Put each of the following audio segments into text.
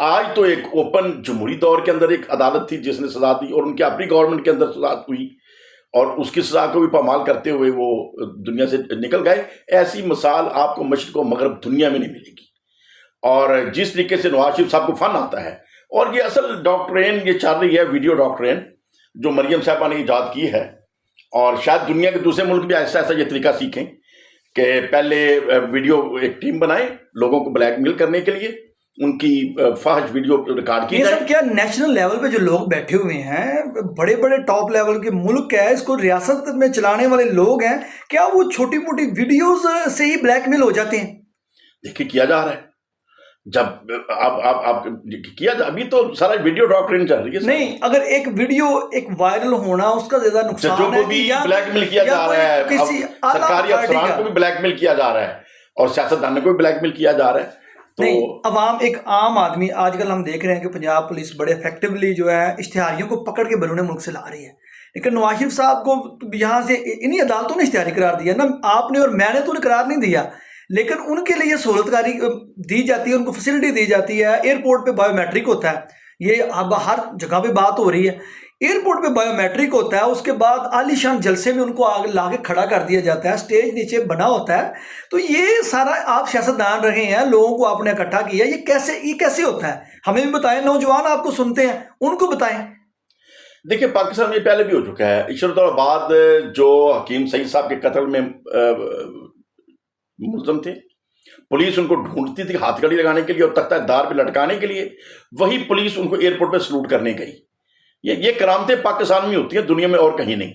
آج تو ایک اوپن جمہوری دور کے اندر ایک عدالت تھی جس نے سزا دی، اور ان کی اپنی گورنمنٹ کے اندر سزا ہوئی اور اس کی سزا کو بھی پامال کرتے ہوئے وہ دنیا سے نکل گئے. ایسی مثال آپ کو مشرق و مغرب دنیا میں نہیں ملے گی. اور جس طریقے سے نواز شریف صاحب کو فن آتا ہے، اور یہ اصل ڈاکٹرین یہ چل رہی ہے، ویڈیو ڈاکٹرین جو مریم صاحبہ نے ایجاد کی ہے، اور شاید دنیا کے دوسرے ملک بھی ایسا ایسا یہ طریقہ سیکھیں کہ پہلے ویڈیو ایک ٹیم بنائیں لوگوں کو بلیک میل کرنے کے لیے، ان کی فحش ویڈیو ریکارڈ کی یہ جائے. سب کیا نیشنل لیول پہ جو لوگ بیٹھے ہوئے ہیں، بڑے بڑے ٹاپ لیول کے ملک ہے، اس کو ریاست میں چلانے والے لوگ ہیں، کیا وہ چھوٹی موٹی ویڈیوز سے ہی بلیک میل ہو جاتے ہیں؟ دیکھیں کیا جا رہا ہے، جب آپ کیا جا، ابھی تو سارا ویڈیو ڈاکٹرین چل رہی ہے. نہیں، اگر ایک ویڈیو ایک وائرل ہونا اس کا زیادہ نقصان ججوں ہے کو بھی کہ یا بلیک میل کیا جا رہا ہے، کسی اعلیٰ سرکاری اتھارٹی افسران کا، کو بھی بلیک میل کیا جا رہا ہے، اور سیاستدانوں کو بھی بلیک میل کیا جا رہا ہے. تو نہیں، عوام ایک عام آدمی آج کل ہم دیکھ رہے ہیں کہ پنجاب پولیس بڑے افیکٹولی جو ہے اشتہاریوں کو پکڑ کے بیرون ملک سے لا رہی ہے، لیکن نواز شریف صاحب کو یہاں سے انہی عدالتوں نے اشتہاری قرار دیا نا، آپ نے اور میں نے تو انہیں قرار نہیں دیا، لیکن ان کے لیے سہولت کاری دی جاتی ہے، ان کو فیسلٹی دی جاتی ہے. ایئرپورٹ پہ بایو میٹرک ہوتا ہے، یہ اب ہر جگہ پہ بات ہو رہی ہے، ایئرپورٹ پہ بایو میٹرک ہوتا ہے، اس کے بعد عالی شان جلسے میں ان کو آگے لا کے کھڑا کر دیا جاتا ہے، اسٹیج نیچے بنا ہوتا ہے. تو یہ سارا آپ سیاستدان رہے ہیں، لوگوں کو آپ نے اکٹھا کیا، یہ کیسے ہوتا ہے؟ ہمیں بھی بتائیں، نوجوان آپ کو سنتے ہیں ان کو بتائیں. دیکھیں پاکستان میں پہلے بھی ہو چکا ہے. عشرت بعد جو حکیم سعید صاحب کے قتل میں ملزم تھے، پولیس ان کو ڈھونڈتی تھی ہاتھ کڑی لگانے کے لیے اور تختہ دار پہ لٹکانے کے لیے، وہی پولیس ان کو ایئرپورٹ پہ سلوٹ کرنے گئی. یہ کرامتیں پاکستان میں ہوتی ہیں، دنیا میں اور کہیں نہیں.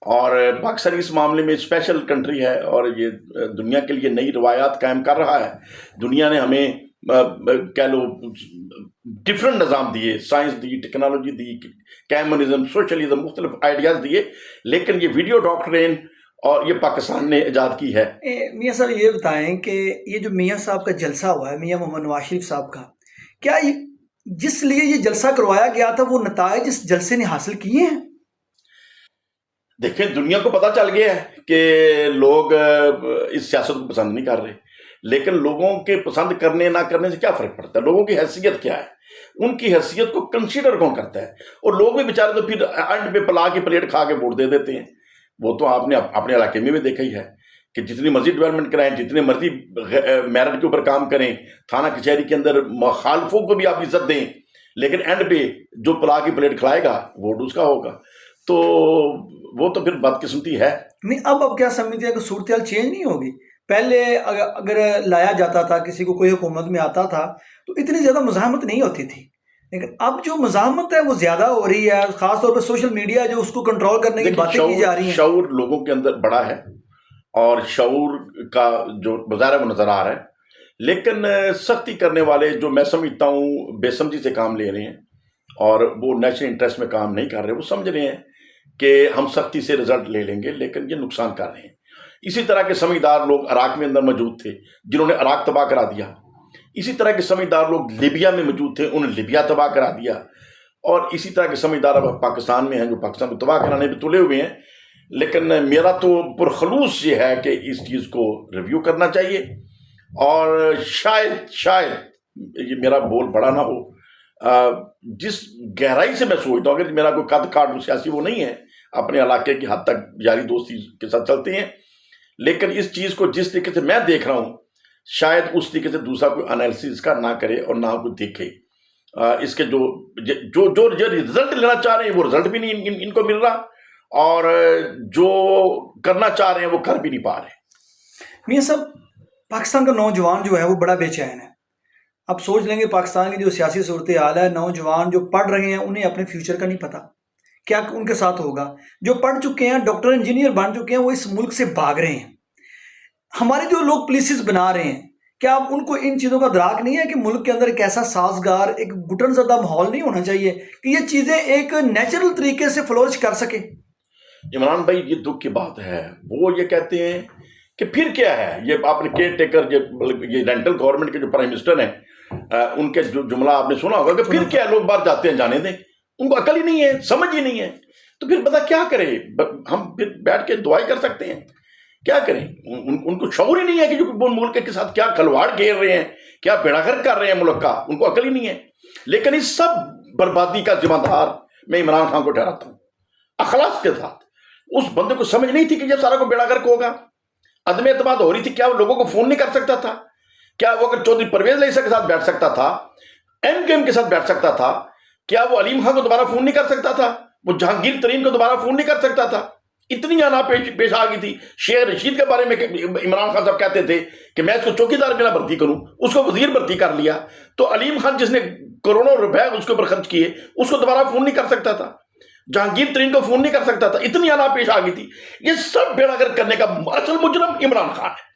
اور پاکستان اس معاملے میں اسپیشل کنٹری ہے، اور یہ دنیا کے لیے نئی روایات قائم کر رہا ہے. دنیا نے ہمیں کہہ لو ڈفرنٹ نظام دیے، سائنس دی، ٹیکنالوجی دی، کمیونزم، سوشلزم، مختلف آئیڈیاز دیے، لیکن یہ ویڈیو ڈاکٹرین اور یہ پاکستان نے ایجاد کی ہے. میاں صاحب یہ بتائیں کہ یہ جو میاں صاحب کا جلسہ ہوا ہے، میاں محمد نواز شریف صاحب کا، کیا جس لیے یہ جلسہ کروایا گیا تھا وہ نتائج اس جلسے نے حاصل کیے ہیں؟ دیکھیں دنیا کو پتہ چل گیا ہے کہ لوگ اس سیاست کو پسند نہیں کر رہے، لیکن لوگوں کے پسند کرنے نہ کرنے سے کیا فرق پڑتا ہے؟ لوگوں کی حیثیت کیا ہے؟ ان کی حیثیت کو کنسیڈر کون کرتا ہے؟ اور لوگ بھی بیچارے تو پھر اینڈ پہ پلا کی پلیٹ کھا کے ووٹ دے دیتے ہیں. وہ تو آپ نے اپنے علاقے میں بھی دیکھا ہی ہے کہ جتنی مرضی ڈیولپمنٹ کرائیں، جتنے مرضی میرٹ کے اوپر کام کریں، تھانہ کچہری کے اندر مخالفوں کو بھی آپ عزت دیں، لیکن اینڈ پہ جو پلا کی پلیٹ کھلائے گا ووٹ اس کا ہوگا. تو وہ تو پھر بدقسمتی ہے. نہیں، اب کیا سمجھتے ہیں کہ صورتحال چینج نہیں ہوگی؟ پہلے اگر لایا جاتا تھا، کسی کو کوئی حکومت میں آتا تھا تو اتنی زیادہ مزاحمت نہیں ہوتی تھی، لیکن اب جو مزاحمت ہے وہ زیادہ ہو رہی ہے، خاص طور پہ سوشل میڈیا جو اس کو کنٹرول کرنے کی باتیں کی جا رہی ہیں. شعور لوگوں کے اندر بڑا ہے، اور شعور کا جو مظاہرہ وہ نظر آ رہا ہے، لیکن سختی کرنے والے جو میں سمجھتا ہوں بے سمجھی سے کام لے رہے ہیں، اور وہ نیشنل انٹرسٹ میں کام نہیں کر رہے. وہ سمجھ رہے ہیں کہ ہم سختی سے رزلٹ لے لیں گے، لیکن یہ نقصان کر رہے ہیں. اسی طرح کے سمجھدار لوگ عراق میں اندر موجود تھے جنہوں نے عراق تباہ کرا دیا. اسی طرح کے سمجھدار لوگ لیبیا میں موجود تھے، انہوں نے لیبیا تباہ کرا دیا. اور اسی طرح کے سمجھدار اب پاکستان میں ہیں جو پاکستان کو تباہ کرانے پہ تلے ہوئے ہیں. لیکن میرا تو پرخلوص یہ ہے کہ اس چیز کو ریویو کرنا چاہیے، اور شاید یہ میرا بول بڑا نہ ہو، جس گہرائی سے میں سوچتا ہوں، اگر میرا کوئی قد کاٹ سیاسی وہ نہیں ہے، اپنے علاقے کی حد تک یاری دوستی کے ساتھ چلتے ہیں، لیکن اس چیز کو جس طریقے سے میں دیکھ رہا ہوں شاید اس طریقے سے دوسرا کوئی انالیسس اس کا نہ کرے اور نہ کوئی دیکھے. اس کے جو رزلٹ لینا چاہ رہے ہیں وہ رزلٹ بھی نہیں ان کو مل رہا، اور جو کرنا چاہ رہے ہیں وہ کر بھی نہیں پا رہے. میاں صاحب، پاکستان کا نوجوان جو ہے وہ بڑا بے چین ہے. اب سوچ لیں گے پاکستان کی جو سیاسی صورتحال ہے، نوجوان جو پڑھ رہے ہیں انہیں اپنے فیوچر کا نہیں پتہ کیا ان کے ساتھ ہوگا. جو پڑھ چکے ہیں، ڈاکٹر انجینئر بن چکے ہیں، وہ اس ملک سے بھاگ رہے ہیں. ہمارے جو لوگ پولیسز بنا رہے ہیں، کیا اب ان کو ان چیزوں کا ادراک نہیں ہے کہ ملک کے اندر ایک ایسا سازگار، ایک گھٹن زدہ ماحول نہیں ہونا چاہیے کہ یہ چیزیں ایک نیچرل طریقے سے فلورش کر سکے؟ عمران بھائی، یہ دکھ کی بات ہے. وہ یہ کہتے ہیں کہ پھر کیا ہے، یہ آپ نے کیئر ٹیکر، یہ رینٹل گورنمنٹ کے جو پرائم منسٹر ہیں، ان کے جو جملہ آپ نے سنا ہوگا کہ پھر کیا، لوگ باہر جاتے ہیں جانے دیں. ان کو عقل ہی نہیں ہے، سمجھ ہی نہیں ہے، تو پھر پتہ کیا کرے. ہم پھر بیٹھ کے دعائیں کر سکتے ہیں کیا کریں؟ ان کو شعور ہی نہیں ہے کہ جو ملک کے ساتھ کیا کھلواڑ کھیل رہے ہیں، کیا بیڑا گرک کر رہے ہیں ملک کا، ان کو عقل ہی نہیں ہے۔ لیکن اس سب بربادی کا ذمہ دار میں عمران خان کو ٹھہراتا ہوں اخلاص کے ساتھ۔ اس بندے کو سمجھ نہیں تھی کہ جب سارا کو بیڑا گرک ہوگا، عدم اعتماد ہو رہی تھی، کیا وہ لوگوں کو فون نہیں کر سکتا تھا؟ کیا وہ اگر چودھری پرویز علیہ کے ساتھ بیٹھ سکتا تھا، ایم کے ایم کے ساتھ بیٹھ سکتا تھا، کیا وہ علیم خان کو دوبارہ فون نہیں کر سکتا تھا؟ وہ جہانگیر ترین کو دوبارہ فون نہیں کر سکتا تھا؟ اتنی آنا پیش آ گئی تھی۔ شیخ رشید کے بارے میں عمران خان صاحب کہتے تھے کہ میں اس کو چوکیدار میں نہ بھرتی کروں، اس کو وزیر بھرتی کر لیا۔ تو علیم خان جس نے کروڑوں روپے اس کے اوپر خرچ کیے، اس کو دوبارہ فون نہیں کر سکتا تھا، جہانگیر ترین کو فون نہیں کر سکتا تھا۔ اتنی آنا پیش آ گئی تھی۔ یہ سب بیڑا گرک کرنے کا اصل مجرم عمران خان ہے۔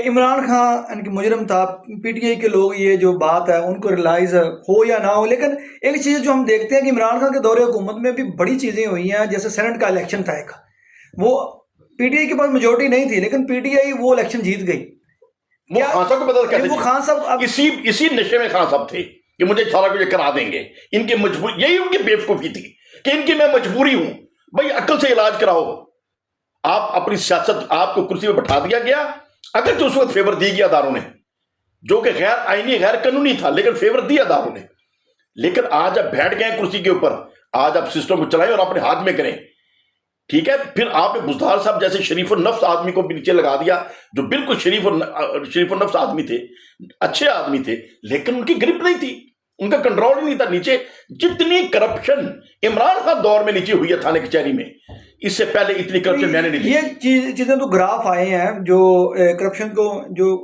عمران خان ان کی مجرم تھا۔ پی ٹی آئی کے لوگ یہ جو بات ہے ان کو ریلائز ہو یا نہ ہو، لیکن ایک چیز جو ہم دیکھتے ہیں کہ عمران خان کے دور حکومت میں بھی بڑی چیزیں ہوئی ہیں، جیسے سینٹ کا الیکشن تھا ایک، وہ پی ٹی آئی کے پاس میجورٹی نہیں تھی لیکن پی ٹی آئی وہ الیکشن جیت گئی۔ وہ خان صاحب کو بدل کیسے؟ وہ خان صاحب اسی نشے میں خان صاحب تھے کہ مجھے سارا کچھ کرا دیں گے، ان کی مجبوری، یہی ان کی بیوقوفی تھی کہ ان کی میں مجبوری ہوں۔ بھائی عقل سے علاج کراؤ۔ آپ اپنی سیاست، آپ کو کرسی پہ بٹھا دیا گیا، اگر جو اس وقت فیور دی گیا اداروں نے، جو کہ غیر آئینی غیر قانونی تھا، لیکن فیور دیا اداروں نے۔ لیکن آج آپ بیٹھ گئے کرسی کے اوپر، آج آپ سسٹم کو چلائیں اور اپنے ہاتھ میں کریں، ٹھیک ہے؟ پھر آپ نے بزدار صاحب جیسے شریف النفس آدمی کو بھی نیچے لگا دیا، جو بالکل شریف النفس آدمی تھے، اچھے آدمی تھے، لیکن ان کی گرپ نہیں تھی، ان کا کنٹرول ہی نہیں تھا نیچے۔ جتنی کرپشن عمران خان دور میں نیچے ہوئی ہے تھانے کچہری میں، اس سے پہلے اتنی کرپشن میں نے نہیں دیکھی۔ یہ چیزیں تو گراف آئے ہیں جو کرپشن کو جو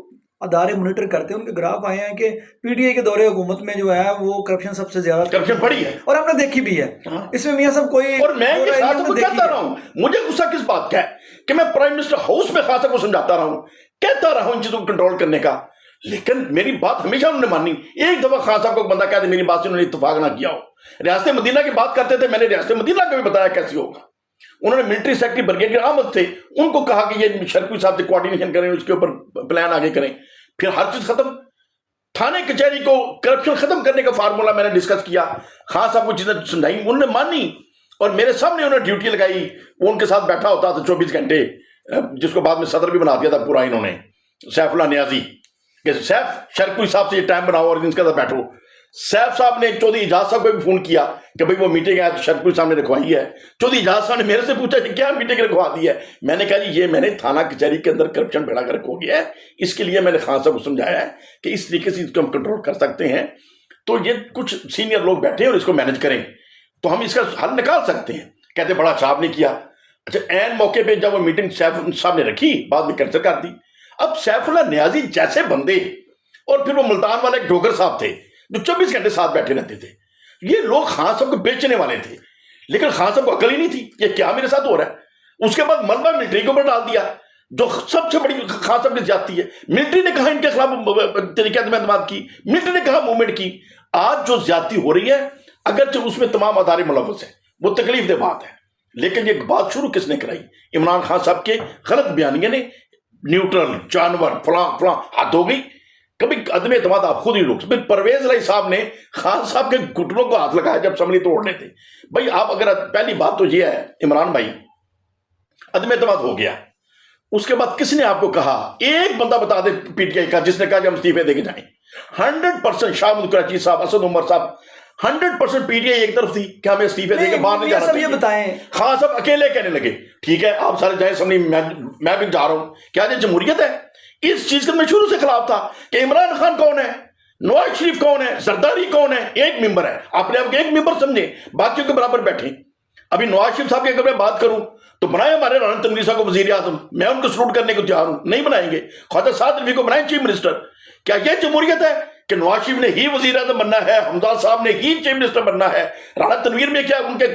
ادارے مانیٹر کرتے ہیں، ان کے گراف آئے ہیں کہ پی ٹی آئی کے دور حکومت میں جو ہے وہ کرپشن سب سے زیادہ کرپشن بڑی ہے، اور ہم نے دیکھی بھی ہے۔ اس میں میاں صاحب کوئی، اور میں یہ خاص کو کہتا رہا ہوں، مجھے غصہ کس بات کا ہے کہ میں پرائم منسٹر ہاؤس میں خاص کو سمجھاتا رہا ہوں، کہتا رہا ہوں ان چیزوں کو کنٹرول کرنے کا، لیکن میری بات ہمیشہ انہوں نے مانی۔ ایک دفعہ خان صاحب کو بندہ کہتے میری بات سے انہوں نے اتفاق نہ کیا ہو۔ ریاست مدینہ کی بات کرتے تھے، میں نے ریاست مدینہ کو بھی بتایا کیسی ہوگا۔ انہوں نے ملٹری سیکرٹری بریگیڈیئر احمد تھے، ان کو کہا کہ یہ شرپوی صاحب سے کوارڈینیشن کریں، اس کے اوپر پلان آگے کریں۔ پھر ہر چیز ختم، تھانے کچہری کو کرپشن ختم کرنے کا فارمولا میں نے ڈسکس کیا، خان صاحب کو چیزیں سمجھائی، انہوں نے مانی، اور میرے سامنے انہوں نے ڈیوٹی لگائی۔ وہ ان کے ساتھ بیٹھا ہوتا تھا 24 گھنٹے، جس کو بعد میں صدر بھی بنا دیا تھا پورا انہوں نے، سیف اللہ نیازی، کہ سیف شرپوی صاحب سے یہ ٹائم بناؤ اور ان کے ساتھ بیٹھو۔ سیف صاحب نے چودھری اجاز صاحب کو بھی فون کیا کہ بھئی وہ میٹنگ ہے تو شرپوی صاحب نے رکھوائی ہے۔ چودھری اجاز صاحب نے میرے سے پوچھا کہ کیا میٹنگ رکھوا دی ہے؟ میں نے کہا جی یہ میں نے تھانہ کچہری کے اندر کرپشن بیڑا گرک ہو گیا ہے، اس کے لیے میں نے خان صاحب کو سمجھایا ہے کہ اس طریقے سے اس کو ہم کنٹرول کر سکتے ہیں، تو یہ کچھ سینئر لوگ بیٹھے ہیں اور اس کو مینج کریں تو ہم اس کا حل نکال سکتے ہیں۔ کہتے بڑا اچھا آپ نے کیا۔ اچھا عین موقع پہ جب وہ میٹنگ سیف صاحب نے رکھی، بعد میں کینسل کر دی۔ اب سیف اللہ نیازی جیسے بندے، اور پھر وہ ملتان والے ڈوگر صاحب تھے جو 24 گھنٹے ساتھ بیٹھے رہتے تھے، یہ لوگ خان صاحب کو بیچنے والے تھے، لیکن خان صاحب کو عقل ہی نہیں تھی یہ کیا میرے ساتھ ہو رہا ہے۔ اس کے بعد ملبہ ملٹری کے اوپر ڈال دیا، جو سب سے بڑی خان صاحب کی زیادتی ہے۔ ملٹری نے کہا ان کے خلاف طریقہ اعتماد کی، ملٹری نے کہا موومنٹ کی۔ آج جو زیادتی ہو رہی ہے، اگرچہ اس میں تمام ادارے ملوث ہیں، وہ تکلیف دہ بات ہے، لیکن یہ بات شروع کس نے کرائی؟ عمران خان صاحب کے غلط بیانیے نے، نیوٹرل، جانور، فلاں فلاں، حد ہو گئی۔ کبھی عدم اعتماد آپ خود ہی روک۔ پھر پرویز علیہ صاحب نے خان صاحب کے گھٹنوں کو ہاتھ لگایا جب اسمبلی توڑنے تھے۔ بھائی آپ اگر، پہلی بات تو یہ ہے عمران بھائی، عدم اعتماد ہو گیا، اس کے بعد کس نے آپ کو کہا؟ ایک بندہ بتا دے پی ٹی آئی کا جس نے کہا کہ ہم استعفے دے کے جائیں۔ 100% شاہ محمود قریشی صاحب، اسد عمر صاحب، 100% پی ٹی آئی ایک طرف تھی کہ ہمیں استعفے دے کے باہر نہیں جانا چاہیے۔ یہ بتائیں، خان صاحب اکیلے کہنے لگے ٹھیک ہے آپ سارے جائیں اسمبلی، میں بھی جا رہا ہوں۔ کیا یہ جمہوریت ہے؟ اس چیز کا میں شروع سے خلاف تھا کہ عمران خان کون ہے، نواز شریف کون ہے، زرداری کون ہے؟ ایک ممبر ہے، اپنے آپ کے ایک ممبر سمجھیں، باقیوں کے برابر بیٹھیں۔ ابھی نواز شریف صاحب کی اگر میں بات کروں تو بنائے ہمارے رانا تنویر صاحب کو وزیر اعظم، میں ان کو سلوٹ کرنے کو تیار ہوں، نہیں بنائیں گے۔ خواجہ سعد رفیع کو بنائیں چیف منسٹر۔ کیا یہ جمہوریت ہے کہ نواز شریف نے ہی وزیر اعظم بننا ہے، حمزہ صاحب نے ہی چیف منسٹر بننا ہے؟ رانا تنویر میں کیا ان کے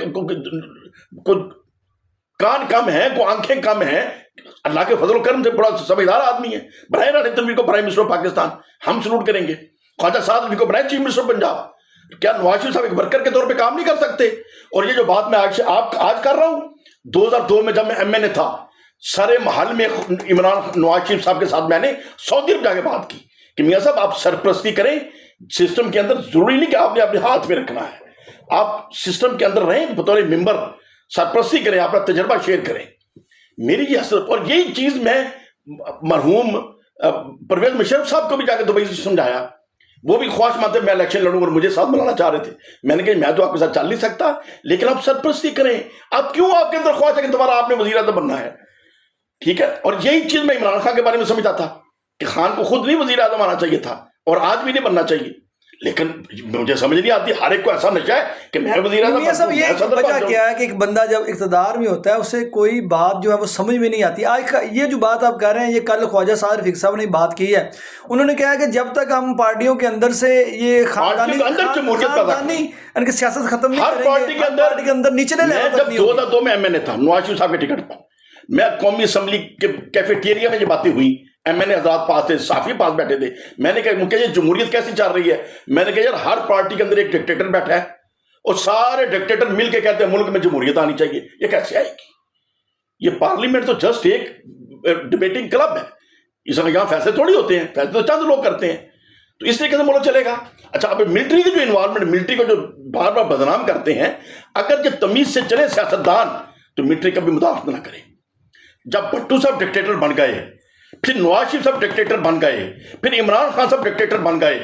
کان کم ہیں، کو آنکھیں کم ہیں؟ اللہ کے فضل و کرم سے بڑا سمجھدار آدمی ہے، بنائے رانا تنویر کو پرائم منسٹر آف پاکستان، ہم سلوٹ کریں گے۔ خواجہ سعد رفیع کو بنائے چیف منسٹر پنجاب۔ کیا نواز شریف صاحب ایک ورکر کے طور پہ کام نہیں کر سکتے؟ اور یہ جو بات میں آج کر رہا ہوں، 2002 میں جب میں ایم این اے تھا، سارے محل میں نواز شریف صاحب کے ساتھ میں نے سعودی عرب جا کے بات کی کہ میاں صاحب آپ سرپرستی کریں سسٹم کے اندر، ضروری نہیں کہ آپ نے اپنے ہاتھ میں رکھنا ہے، آپ سسٹم کے اندر رہیں، بطور ممبر سرپرستی کریں، اپنا تجربہ شیئر کریں۔ میری یہ حسرت, اور یہی چیز میں مرحوم پرویز مشرف صاحب کو بھی جا کے دبئی سے سمجھایا. وہ بھی خواہش مند تھے میں الیکشن لڑوں اور مجھے ساتھ بلانا چاہ رہے تھے. میں نے کہا میں تو آپ کے ساتھ چل نہیں سکتا, لیکن آپ سرپرستی کریں. آپ کیوں, آپ کے اندر خواہش ہے کہ تمہارا آپ نے وزیر اعظم بننا ہے, ٹھیک ہے. اور یہی چیز میں عمران خان کے بارے میں سمجھتا تھا کہ خان کو خود نہیں وزیر اعظم آنا چاہیے تھا, اور آج بھی نہیں بننا چاہیے. لیکن مجھے سمجھ نہیں آتی, ہر ایک کو ایسا نشہ ہے کہ میں وزیر اعظم. یہ سب یہ وجہ کیا ہے کہ ایک بندہ جب اقتدار میں ہوتا ہے اسے کوئی بات جو ہے وہ سمجھ میں نہیں آتی. آج یہ جو بات آپ کہہ رہے ہیں, یہ کل خواجہ صادق رفیق صاحب نے بات کی ہے. انہوں نے کہا کہ جب تک ہم پارٹیوں کے اندر سے یہ خاندانی ان کی سیاست ختم نہیں ہر پارٹی کے اندر نچلے لیول تک. جب 2002 میں ایم این اے تھا, نواز شریف صاحب کے ٹکٹ پر میں قومی اسمبلی کے کیفیٹیریا میں یہ باتیں ہوئی, ایم این اے حضرات پاس تھے, صحافی پاس بیٹھے تھے. میں نے کہا یہ جمہوریت کیسی چل رہی ہے؟ میں نے کہا یار ہر پارٹی کے اندر ایک ڈکٹیٹر بیٹھا ہے اور سارے ڈکٹیٹر مل کے کہتے ہیں ملک میں جمہوریت آنی چاہیے. یہ کیسے آئے گی؟ یہ پارلیمنٹ تو جسٹ ایک ڈبیٹنگ کلب ہے, اس میں یہاں فیصلے تھوڑی ہوتے ہیں, فیصلے تو چند لوگ کرتے ہیں. تو اس طریقے سے ملک چلے گا. اچھا, اب ملٹری کی جو انوالومنٹ, ملٹری کو جو بار بار بدنام کرتے ہیں, اگر یہ تمیز سے چلے سیاستدان تو ملٹری کبھی مداخلت نہ کرے. جب بھٹو صاحب ڈکٹیٹر بن گئے, پھر نواز شریف صاحب ڈکٹیٹر بن گئے, پھر عمران خان صاحب ڈکٹیٹر بن گئے,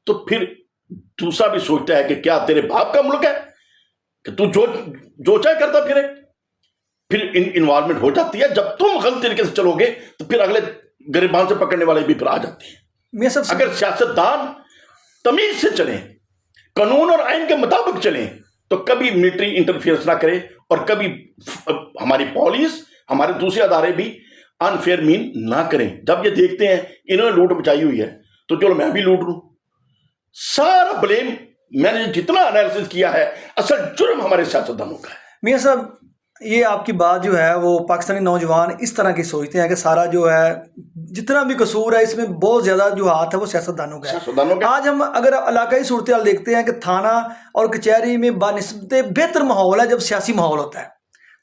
تو پھر دوسرا بھی سوچتا ہے کہ کیا تیرے باپ کا ملک ہے کہ تو جو چاہے کرتا پھرے. پھر انوالومنٹ ہو جاتی ہے. جب تم غلط طریقے سے چلو گے تو پھر اگلے گریبان سے پکڑنے والے بھی پھر آ جاتے ہیں. اگر سیاستدان تمیز سے چلیں, قانون اور آئین کے مطابق چلیں, تو کبھی ملٹری انٹرفیئرنس نہ کرے, اور کبھی ہماری پولیس, ہمارے دوسرے ادارے بھی انفیئر مین نہ کریں. جب یہ دیکھتے ہیں انہوں نے لوٹ مچائی ہوئی ہے تو چلو میں بھی لوٹ لوں. سارا بلیم میں نے جتنا انالیسس کیا ہے, اصل جرم ہمارے سیاستدانوں کا ہے. میاں صاحب, یہ آپ کی بات جو ہے وہ پاکستانی نوجوان اس طرح کی سوچتے ہیں کہ سارا جو ہے جتنا بھی قصور ہے اس میں بہت زیادہ جو ہاتھ ہے وہ سیاستدانوں کا ہے. آج ہم اگر علاقائی صورتحال دیکھتے ہیں کہ تھانہ اور کچہری میں بنسبت بہتر ماحول ہے جب سیاسی ماحول ہوتا ہے.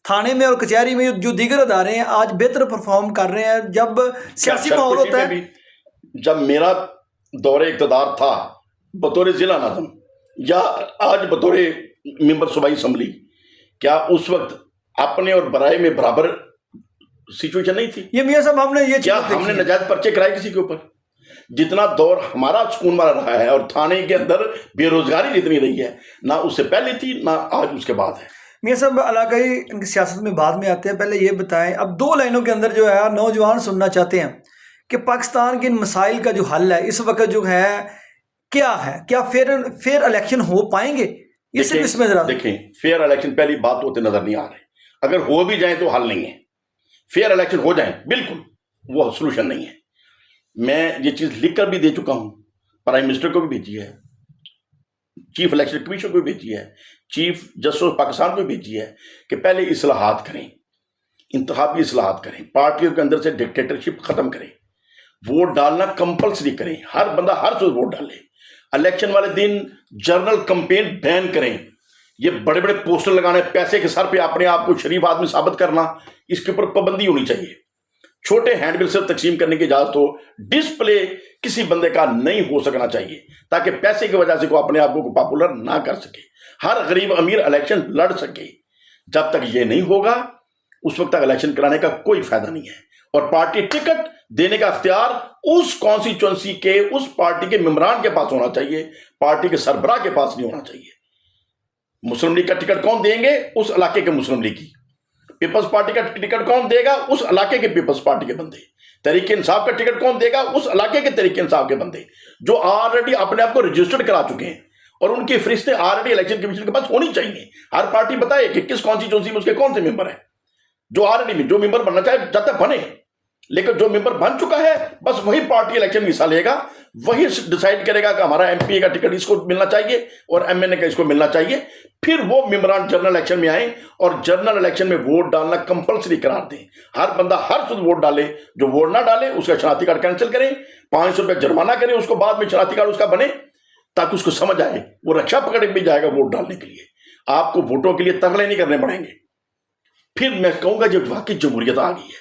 تھانے میں اور کچہری میں جو دیگر ادارے ہیں آج بہتر پرفارم کر رہے ہیں جب سیاسی ماحول ہوتا ہے. جب میرا دور اقتدار تھا بطور ضلع ناظم یا آج بطور ممبر صوبائی اسمبلی, کیا اس وقت اپنے اور برائے میں برابر سچویشن نہیں تھی؟ یہ میاں صاحب ہم نے یہ کیا ہم نے نجائز پرچے کرائے کسی کے اوپر؟ جتنا دور ہمارا سکون والا رہا ہے, اور تھانے کے اندر بے روزگاری جتنی رہی ہے, نہ اس سے پہلے تھی نہ آج اس کے بعد ہے. میاں صاحب علاقائی ان کی سیاست میں بعد میں آتے ہیں, پہلے یہ بتائیں, اب 2 لائنوں کے اندر جو ہے نوجوان سننا چاہتے ہیں کہ پاکستان کے ان مسائل کا جو حل ہے اس وقت جو ہے کیا ہے, کیا فیئر الیکشن ہو پائیں گے؟ یہ صرف اس میں ذرا دیکھیں, فیئر الیکشن پہلی بات ہوتے نظر نہیں آ رہے. اگر ہو بھی جائیں تو حل نہیں ہے. فیئر الیکشن ہو جائیں بالکل, وہ سولوشن نہیں ہے. میں یہ چیز لکھ کر بھی دے چکا ہوں, پرائم منسٹر کو بھی بھیجی ہے, چیف الیکشن کمیشن کو بھی بھیجی ہے, چیف جسٹس آف پاکستان کو بھی بھیجی ہے کہ پہلے اصلاحات کریں, انتخابی اصلاحات کریں, پارٹیوں کے اندر سے ڈکٹیٹرشپ ختم کریں, ووٹ ڈالنا کمپلسری کریں, ہر بندہ ہر چیز ووٹ ڈالے, الیکشن والے دن جرنل کمپین بین کریں. یہ بڑے بڑے پوسٹر لگانے, پیسے کے سر پہ اپنے آپ کو شریف آدمی ثابت کرنا, اس کے اوپر پابندی ہونی چاہیے. چھوٹے ہینڈ بل سے تقسیم کرنے کی اجازت ہو, ڈسپلے کسی بندے کا نہیں ہو سکنا چاہیے تاکہ پیسے کی وجہ سے کوئی اپنے آپ کو پاپولر نہ کر سکے, ہر غریب امیر الیکشن لڑ سکے. جب تک یہ نہیں ہوگا اس وقت تک الیکشن کرانے کا کوئی فائدہ نہیں ہے. اور پارٹی ٹکٹ دینے کا اختیار اس کانسٹیچوئنسی کے اس پارٹی کے ممبران کے پاس ہونا چاہیے, پارٹی کے سربراہ کے پاس نہیں ہونا چاہیے. مسلم لیگ کا ٹکٹ کون دیں گے؟ اس علاقے کے مسلم لیگ کی. پیپلز پارٹی کا ٹکٹ کون دے گا؟ اس علاقے کے پیپلز پارٹی کے بندے. تحریک انصاف کا ٹکٹ کون دے گا؟ اس علاقے کے تحریک انصاف کے بندے جو آلریڈی اپنے آپ کو رجسٹرڈ کرا چکے ہیں, اور ان کی فہرستیں آلریڈی الیکشن کمیشن کے پاس ہونی چاہیے. ہر پارٹی بتائے کہ کس کانسٹیچوئنسی میں اس کے کون سے ممبر ہیں, جو آلریڈی جو ممبر بننا چاہے جب تک بنے, لیکن جو ممبر بن چکا ہے بس وہی پارٹی الیکشن میں حصہ لے گا, وہی ڈیسائیڈ کرے گا کہ ہمارا ایم پی اے کا ٹکٹ اس کو ملنا چاہیے اور ایم این اے کا اس کو ملنا چاہیے. پھر وہ ممبران جنرل الیکشن میں آئیں اور جنرل الیکشن میں ووٹ ڈالنا کمپلسری قرار دیں. ہر بندہ ہر سود ووٹ ڈالے, جو ووٹ نہ ڈالے اس کا شناختی کارڈ کینسل کریں, 500 روپے جرمانہ کریں اس کو, بعد میں شناختی کارڈ اس کا بنے تاکہ اس کو سمجھ آئے, وہ رکشا پکڑ کے بھی جائے گا ووٹ ڈالنے کے لیے. آپ کو ووٹوں کے لیے ترلے نہیں کرنے پڑیں گے. پھر میں کہوں گا جب واقعی جمہوریت آ گئی ہے,